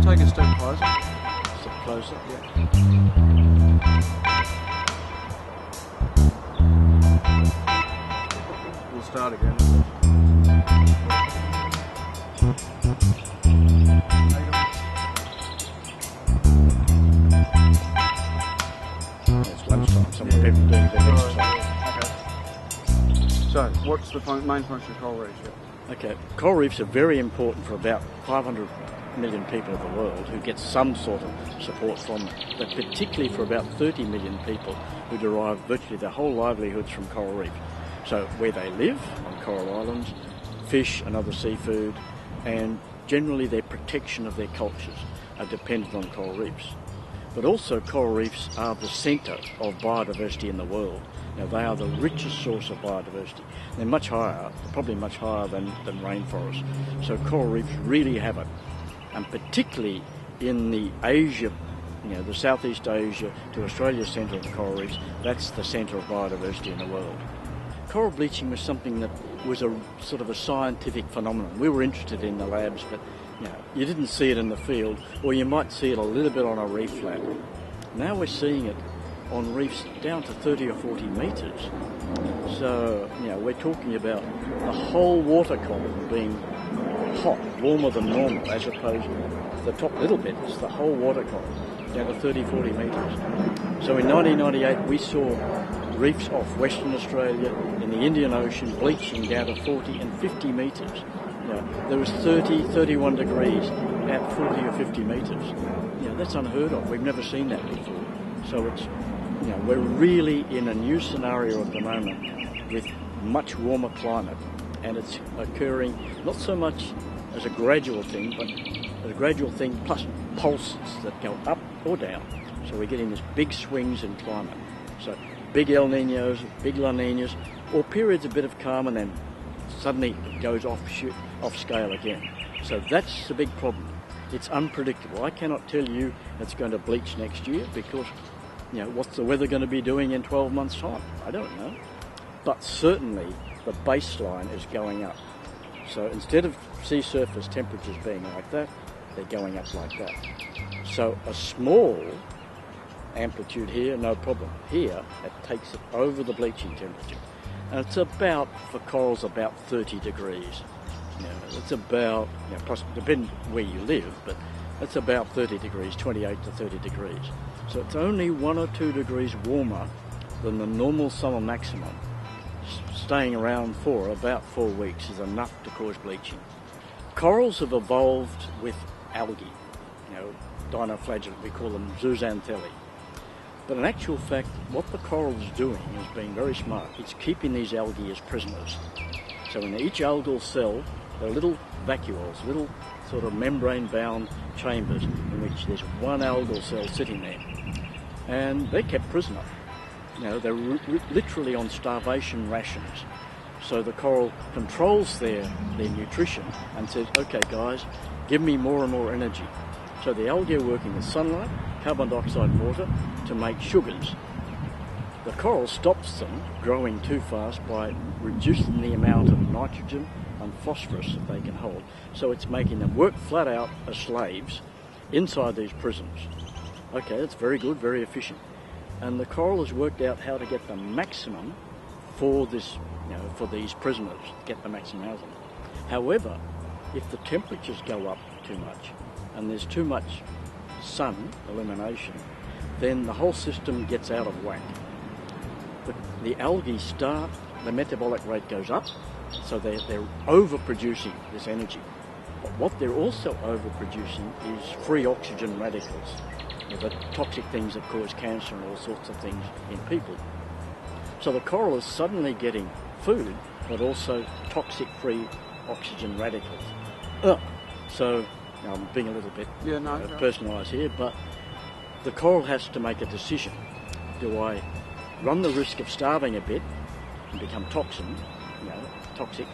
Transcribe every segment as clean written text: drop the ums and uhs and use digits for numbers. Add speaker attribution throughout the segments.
Speaker 1: Just take a step closer.
Speaker 2: Step closer.
Speaker 1: Yeah. We'll start again.
Speaker 2: It's lunchtime. Some people doing their exercise.
Speaker 1: So, what's the main function of coral reefs? Yeah.
Speaker 2: Okay, coral reefs are very important for about 500 million people of the world who get some sort of support from them, but particularly for about 30 million people who derive virtually their whole livelihoods from coral reef. So where they live, on coral islands, fish and other seafood, and generally their protection of their cultures are dependent on coral reefs. But also coral reefs are the centre of biodiversity in the world. Now, they are the richest source of biodiversity. They're much higher, probably much higher than rainforests. So coral reefs really have it. And particularly in the Asia, the Southeast Asia to Australia centre of coral reefs, that's the centre of biodiversity in the world. Coral bleaching was something that was a sort of a scientific phenomenon. We were interested in the labs, but you didn't see it in the field, or you might see it a little bit on a reef lab. Now we're seeing it on reefs down to 30 or 40 metres. So, we're talking about the whole water column being hot, warmer than normal, as opposed to the top little bit. It's the whole water column down to 30, 40 metres. So in 1998 we saw reefs off Western Australia in the Indian Ocean bleaching down to 40 and 50 metres. There was 30, 31 degrees at 40 or 50 metres. That's unheard of. We've never seen that before. So it's, we're really in a new scenario at the moment with much warmer climate, and it's occurring not so much as a gradual thing, but as a gradual thing plus pulses that go up or down. So we're getting these big swings in climate. So big El Niños, big La Niñas, or periods a bit of calm, and then suddenly it goes off scale again. So that's the big problem. It's unpredictable. I cannot tell you it's going to bleach next year because, what's the weather going to be doing in 12 months' time? I don't know. But certainly the baseline is going up. So instead of sea surface temperatures being like that, they're going up like that. So a small amplitude here, no problem. Here, it takes it over the bleaching temperature. And it's about, for corals, about 30 degrees. It's about, plus depending where you live, but it's about 30 degrees, 28 to 30 degrees. So it's only 1 or 2 degrees warmer than the normal summer maximum. Staying around for about 4 weeks is enough to cause bleaching. Corals have evolved with algae, dinoflagellate, we call them zooxanthellae. But in actual fact, what the coral is doing is being very smart. It's keeping these algae as prisoners. So in each algal cell, there are little vacuoles, little sort of membrane-bound chambers in which there's one algal cell sitting there. And they're kept prisoner. They're literally on starvation rations. So the coral controls their nutrition and says, okay guys, give me more and more energy. So the algae are working with sunlight, carbon dioxide, water to make sugars. The coral stops them growing too fast by reducing the amount of nitrogen and phosphorus that they can hold. So it's making them work flat out as slaves inside these prisons. Okay, that's very good, very efficient. And the coral has worked out how to get the maximum for this, for these prisoners, get the maximum out of them. However, if the temperatures go up too much and there's too much sun illumination, then the whole system gets out of whack. The algae the metabolic rate goes up, so they're overproducing this energy. But what they're also overproducing is free oxygen radicals, the toxic things that cause cancer and all sorts of things in people. So the coral is suddenly getting food, but also toxic free oxygen radicals. So I'm being a little bit personalised here, but the coral has to make a decision. Do I run the risk of starving a bit and become toxic,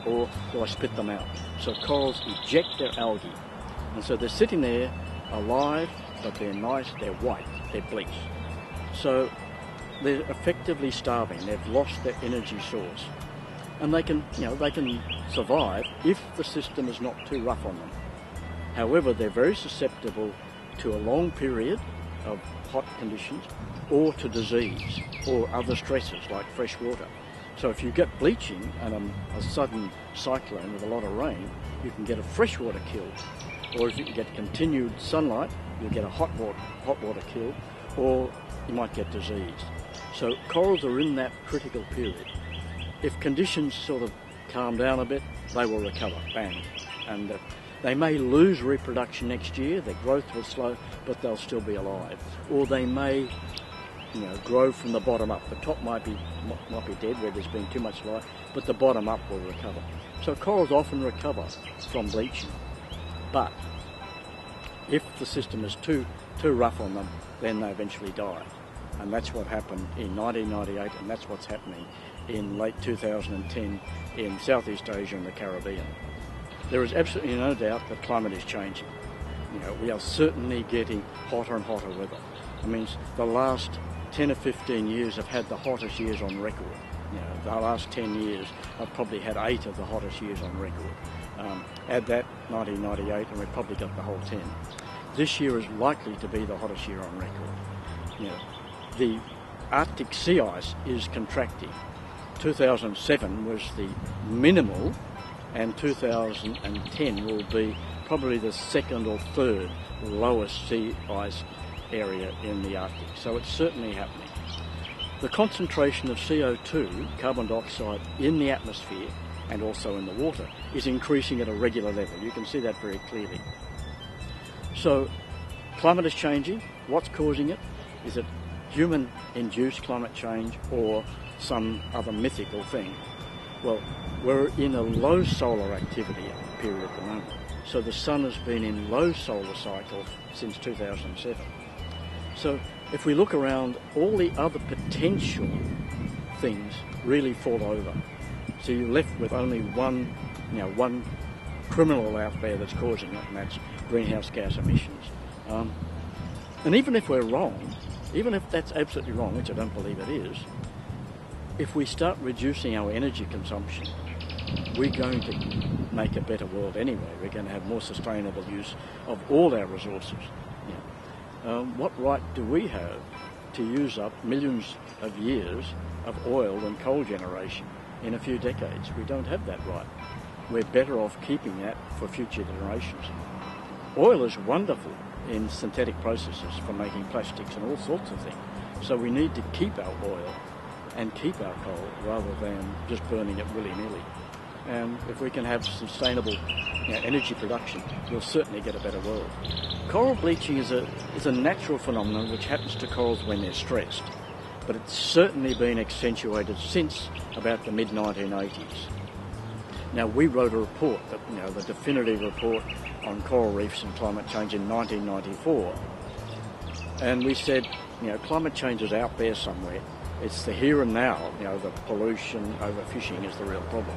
Speaker 2: or do I spit them out? So corals eject their algae, and so they're sitting there alive, but they're nice, they're white, they're bleached. So they're effectively starving. They've lost their energy source, and they can survive if the system is not too rough on them. However, they're very susceptible to a long period of hot conditions or to disease or other stresses like fresh water. So if you get bleaching and a sudden cyclone with a lot of rain, you can get a freshwater kill. Or if you get continued sunlight, you'll get a hot water kill, or you might get disease. So corals are in that critical period. If conditions sort of calm down a bit, they will recover, bang. And they may lose reproduction next year, their growth will slow, but they'll still be alive. Or they may, grow from the bottom up. The top might be dead where there's been too much light, but the bottom up will recover. So corals often recover from bleaching. But if the system is too rough on them, then they eventually die. And that's what happened in 1998, and that's what's happening in late 2010 in Southeast Asia and the Caribbean. There is absolutely no doubt that climate is changing. We are certainly getting hotter and hotter weather. I mean, the last 10 or 15 years have had the hottest years on record. The last 10 years I've probably had 8 of the hottest years on record. Add that 1998 and we've probably got the whole 10. This year is likely to be the hottest year on record. The Arctic sea ice is contracting. 2007 was the minimal, and 2010 will be probably the second or third lowest sea ice area in the Arctic. So it's certainly happening. The concentration of CO2, carbon dioxide, in the atmosphere and also in the water is increasing at a regular level. You can see that very clearly. So climate is changing. What's causing it? Is it human-induced climate change or some other mythical thing? Well, we're in a low solar activity period at the moment. So the sun has been in low solar cycles since 2007. So if we look around, all the other potential things really fall over. So you're left with only one criminal out there that's causing it, and that's greenhouse gas emissions. And even if we're wrong, even if that's absolutely wrong, which I don't believe it is, if we start reducing our energy consumption, we're going to make a better world anyway. We're going to have more sustainable use of all our resources. What right do we have to use up millions of years of oil and coal generation in a few decades? We don't have that right. We're better off keeping that for future generations. Oil is wonderful in synthetic processes for making plastics and all sorts of things. So we need to keep our oil and keep our coal rather than just burning it willy-nilly. And if we can have sustainable energy production, we'll certainly get a better world. Coral bleaching is a natural phenomenon which happens to corals when they're stressed, but it's certainly been accentuated since about the mid-1980s. Now, we wrote a report, the definitive report on coral reefs and climate change in 1994, and we said, climate change is out there somewhere. It's the here and now, the pollution, overfishing is the real problem.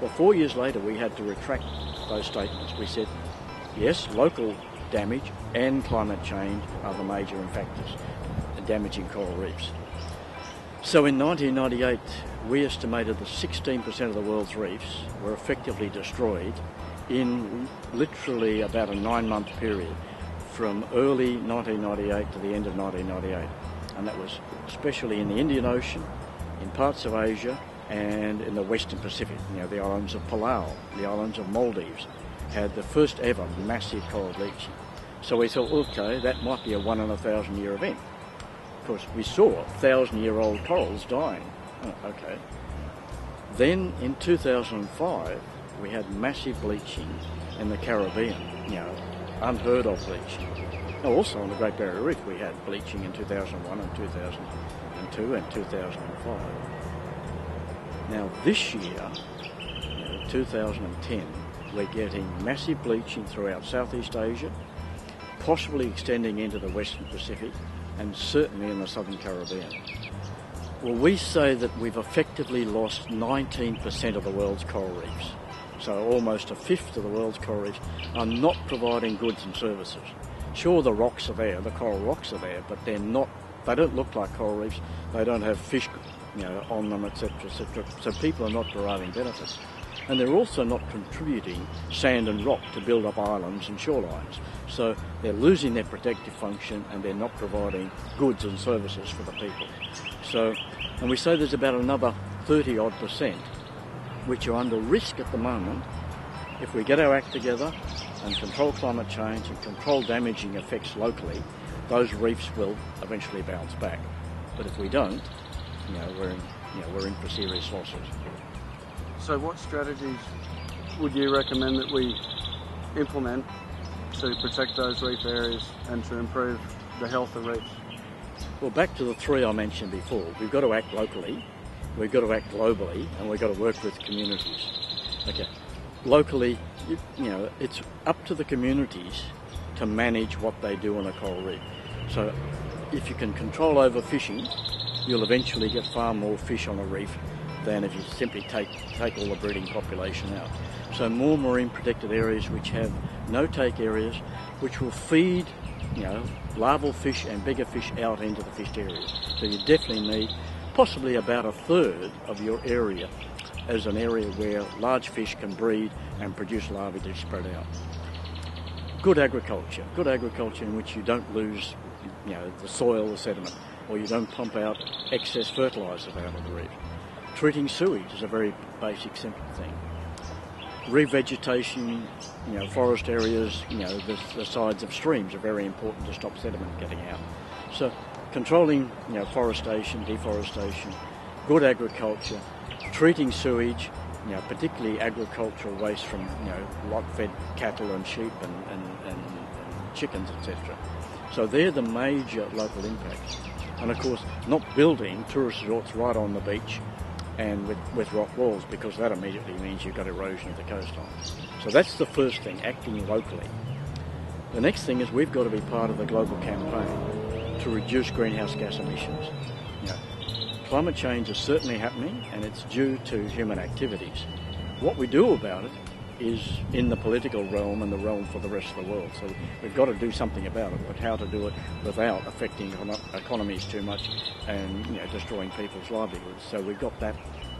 Speaker 2: Well, 4 years later, we had to retract those statements. We said, yes, local damage and climate change are the major factors damaging coral reefs. So in 1998, we estimated that 16% of the world's reefs were effectively destroyed in literally about a 9-month period from early 1998 to the end of 1998. And that was especially in the Indian Ocean, in parts of Asia, and in the Western Pacific. The islands of Palau, the islands of Maldives had the first ever massive coral bleaching. So we thought, okay, that might be a 1 in a 1,000 year event. Of course, we saw 1,000-year-old corals dying. Oh, okay. Then in 2005, we had massive bleaching in the Caribbean, unheard of bleaching. Also on the Great Barrier Reef, we had bleaching in 2001 and 2002 and 2005. Now this year, 2010, we're getting massive bleaching throughout Southeast Asia, possibly extending into the Western Pacific, and certainly in the Southern Caribbean. Well, we say that we've effectively lost 19% of the world's coral reefs. So almost a fifth of the world's coral reefs are not providing goods and services. Sure, the rocks are there, the coral rocks are there, but they don't look like coral reefs, they don't have fish on them, etc., etc. So people are not deriving benefits. And they're also not contributing sand and rock to build up islands and shorelines. So they're losing their protective function and they're not providing goods and services for the people. So, and we say there's about another 30% which are under risk at the moment. If we get our act together and control climate change and control damaging effects locally, those reefs will eventually bounce back. But if we don't, we're in for serious losses.
Speaker 1: So what strategies would you recommend that we implement to protect those reef areas and to improve the health of reefs?
Speaker 2: Well, back to the three I mentioned before. We've got to act locally, we've got to act globally, and we've got to work with communities. Okay. Locally, it's up to the communities to manage what they do on a coral reef. So if you can control overfishing, you'll eventually get far more fish on a reef than if you simply take all the breeding population out. So more marine protected areas which have no-take areas, which will feed, larval fish and bigger fish out into the fished areas. So you definitely need possibly about a third of your area as an area where large fish can breed and produce larvae to spread out. Good agriculture in which you don't lose, the soil, the sediment, or you don't pump out excess fertilisers out of the reef. Treating sewage is a very basic, simple thing. Revegetation, forest areas, the sides of streams are very important to stop sediment getting out. So controlling, forestation, deforestation, good agriculture, treating sewage, particularly agricultural waste from, lot-fed cattle and sheep and chickens, etc. So they're the major local impacts. And of course, not building tourist resorts right on the beach and with rock walls, because that immediately means you've got erosion of the coastline. So that's the first thing, acting locally. The next thing is we've got to be part of the global campaign to reduce greenhouse gas emissions. Climate change is certainly happening, and it's due to human activities. What we do about it is in the political realm and the realm for the rest of the world. So we've got to do something about it, but how to do it without affecting economies too much and destroying people's livelihoods. So we've got that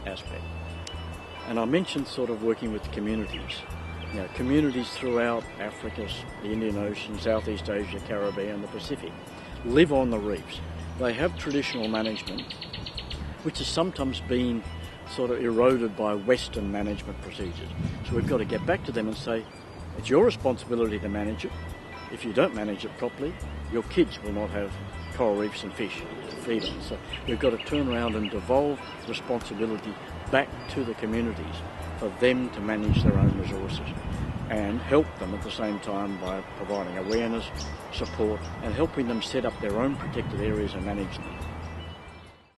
Speaker 2: aspect. And I mentioned sort of working with communities. Communities throughout Africa, the Indian Ocean, Southeast Asia, Caribbean, the Pacific live on the reefs. They have traditional management, which has sometimes been sort of eroded by Western management procedures. So we've got to get back to them and say, it's your responsibility to manage it. If you don't manage it properly, your kids will not have coral reefs and fish to feed on. So we've got to turn around and devolve responsibility back to the communities for them to manage their own resources and help them at the same time by providing awareness, support, and helping them set up their own protected areas and manage them.